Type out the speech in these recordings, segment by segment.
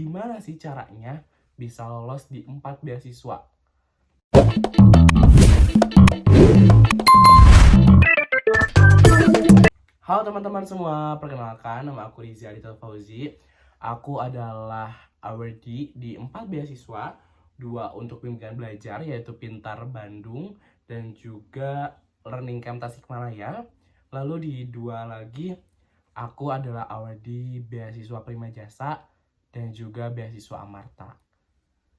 Gimana sih caranya bisa lolos di 4 beasiswa? Halo teman-teman semua, perkenalkan nama aku Rizzy Aditya Fauzi. Aku adalah awardee di 4 beasiswa, 2 untuk bimbingan belajar yaitu Pintar Bandung dan juga Learning Camp Tasikmalaya. Lalu di 2 lagi aku adalah awardee beasiswa Prima Jasa dan juga beasiswa Amarta.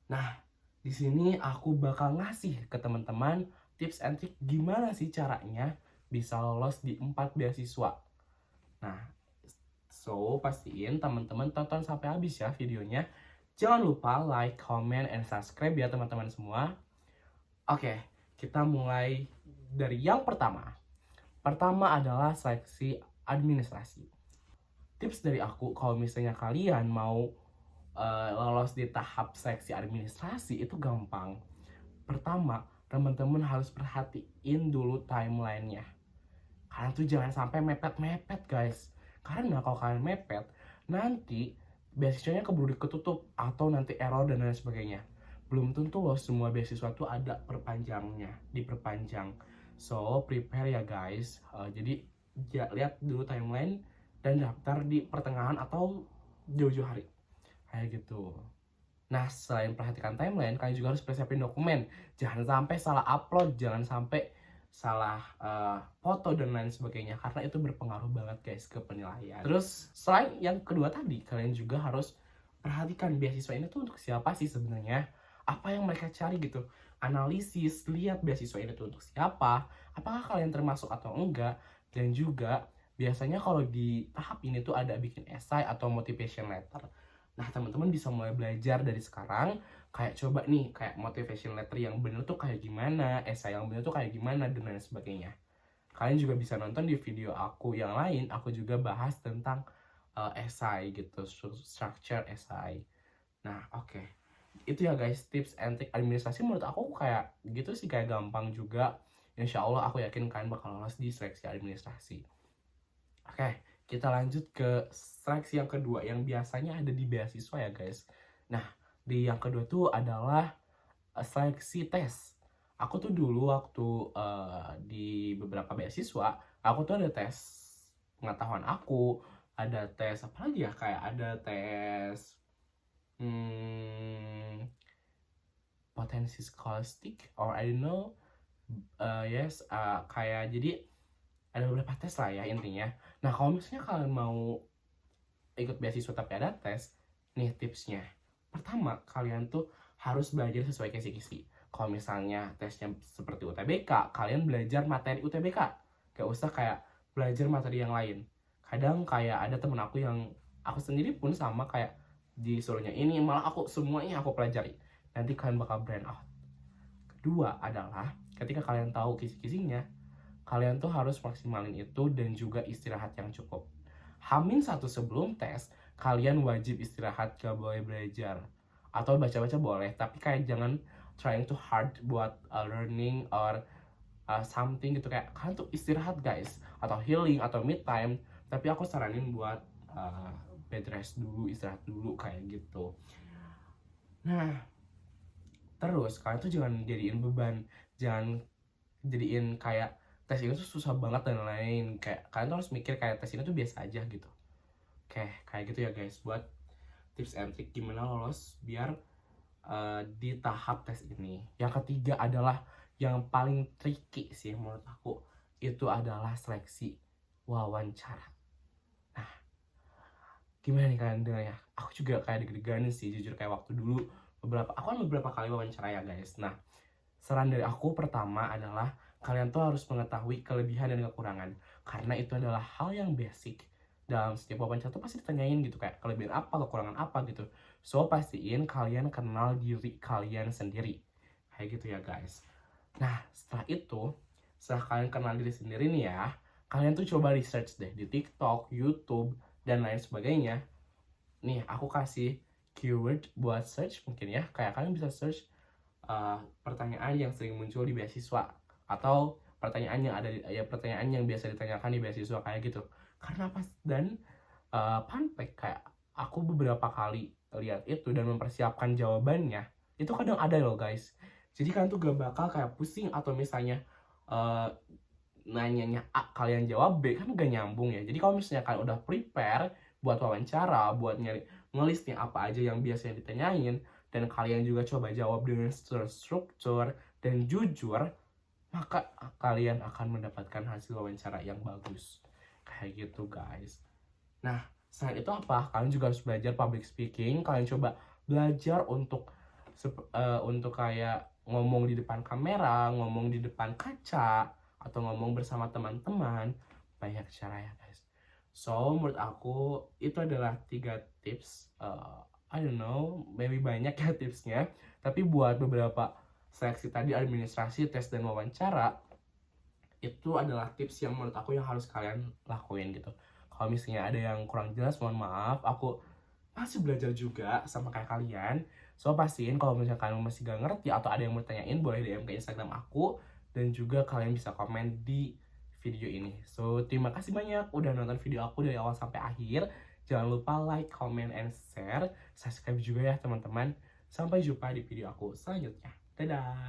Nah, di sini aku bakal ngasih ke teman-teman tips and trick gimana sih caranya bisa lolos di 4 beasiswa. Nah, so pastiin teman-teman tonton sampai habis ya videonya. Jangan lupa like, comment, and subscribe ya teman-teman semua. Oke, kita mulai dari yang pertama. Pertama adalah seleksi administrasi. Tips dari aku, kalau misalnya kalian mau lolos di tahap seleksi administrasi itu gampang. Pertama, teman-teman harus perhatiin dulu timelinenya. Kalian tuh jangan sampai mepet-mepet guys. Karena kalau kalian mepet, nanti beasiswanya keburu ketutup atau nanti error dan lain sebagainya. Belum tentu loh semua beasiswa tuh ada perpanjangnya, diperpanjang. So, prepare ya guys. Jadi lihat dulu timeline dan daftar di pertengahan atau jauh-jauh hari. Kayak gitu. Nah, selain perhatikan timeline, kalian juga harus persiapin dokumen. Jangan sampai salah upload, jangan sampai salah foto dan lain sebagainya, karena itu berpengaruh banget guys ke penilaian. Terus selain yang kedua tadi, kalian juga harus perhatikan beasiswa ini tuh untuk siapa sih sebenarnya, apa yang mereka cari gitu. Analisis, lihat beasiswa ini tuh untuk siapa, apakah kalian termasuk atau enggak, dan juga biasanya kalau di tahap ini tuh ada bikin esai atau motivation letter. Nah, teman-teman bisa mulai belajar dari sekarang, kayak coba nih, kayak motivation letter yang bener tuh kayak gimana, esai yang bener tuh kayak gimana, dan lain sebagainya. Kalian juga bisa nonton di video aku yang lain, aku juga bahas tentang esai gitu, structure esai. Nah, oke. Itu ya guys, tips and trick administrasi menurut aku kayak gitu sih, kayak gampang juga. Insya Allah aku yakin kalian bakal lolos di seleksi administrasi. Oke, kita lanjut ke seleksi yang kedua yang biasanya ada di beasiswa ya guys. Nah, di yang kedua tuh adalah seleksi tes. Aku tuh dulu waktu di beberapa beasiswa, aku tuh ada tes pengetahuan aku, ada tes apa lagi ya, kayak ada tes potensi scholastic or I don't know. Kayak jadi ada beberapa tes lah ya intinya. Nah, kalau misalnya kalian mau ikut beasiswa tapi ada tes, nih tipsnya. Pertama, kalian tuh harus belajar sesuai kisi-kisi. Kalau misalnya tesnya seperti UTBK, kalian belajar materi UTBK. Gak usah kayak belajar materi yang lain. Kadang kayak ada temen aku yang, aku sendiri pun sama kayak disuruhnya ini, malah aku semuanya aku pelajari. Nanti kalian bakal brand out. Kedua adalah, ketika kalian tahu kisi-kisinya, kalian tuh harus maksimalin itu dan juga istirahat yang cukup. H-1 sebelum tes, kalian wajib istirahat, gak boleh belajar. Atau baca-baca boleh, tapi kayak jangan trying too hard buat learning or something gitu. Kayak kalian tuh istirahat guys, atau healing, atau mid time. Tapi aku saranin buat bed rest dulu, istirahat dulu kayak gitu. Nah, terus kalian tuh jangan jadiin beban, jangan jadiin kayak tes ini tuh susah banget dan lain. Kayak kalian tuh harus mikir kayak tes ini tuh biasa aja gitu. Oke, kayak gitu ya guys, buat tips and trick gimana lolos biar di tahap tes ini. Yang ketiga adalah yang paling tricky sih menurut aku, itu adalah seleksi wawancara. Nah, gimana nih kalian dengar ya? Aku juga kayak deg-degan sih jujur, kayak waktu dulu aku kan beberapa kali wawancara ya guys. Nah, saran dari aku pertama adalah kalian tuh harus mengetahui kelebihan dan kekurangan, karena itu adalah hal yang basic. Dalam setiap wawancara tuh pasti ditanyain gitu, kayak kelebihan apa, kekurangan apa gitu. So, pastiin kalian kenal diri kalian sendiri. Kayak gitu ya guys. Nah, setelah kalian kenal diri sendiri nih ya, kalian tuh coba research deh di TikTok, YouTube, dan lain sebagainya. Nih, aku kasih keyword buat search mungkin ya. Kayak kalian bisa search pertanyaan yang sering muncul di beasiswa, atau pertanyaan yang biasa ditanyakan di beasiswa kayak gitu. Karena pas dan fun fact, kayak aku beberapa kali lihat itu dan mempersiapkan jawabannya, itu kadang ada loh guys. Jadi kalian tuh gak bakal kayak pusing atau misalnya eh, nanyanya A kalian jawab B, kan gak nyambung ya. Jadi kalau misalnya kalian udah prepare buat wawancara, buat nyari ngelis nih apa aja yang biasanya ditanyain, dan kalian juga coba jawab dengan terstruktur dan jujur, maka kalian akan mendapatkan hasil wawancara yang bagus. Kayak gitu guys. Nah, selain itu apa? Kalian juga harus belajar public speaking. Kalian coba belajar untuk kayak ngomong di depan kamera, ngomong di depan kaca, atau ngomong bersama teman-teman. Banyak cara ya guys. So, menurut aku itu adalah 3 tips. I don't know, maybe banyak ya tipsnya. Tapi buat beberapa seleksi tadi, administrasi, tes, dan wawancara, itu adalah tips yang menurut aku yang harus kalian lakuin gitu. Kalau misalnya ada yang kurang jelas, mohon maaf, aku masih belajar juga sama kayak kalian. So pastiin kalau misalnya kalian masih gak ngerti atau ada yang mau tanyain, boleh DM ke Instagram aku, dan juga kalian bisa komen di video ini. So terima kasih banyak udah nonton video aku dari awal sampai akhir. Jangan lupa like, comment, and share. Subscribe juga ya teman-teman. Sampai jumpa di video aku selanjutnya. Dadah.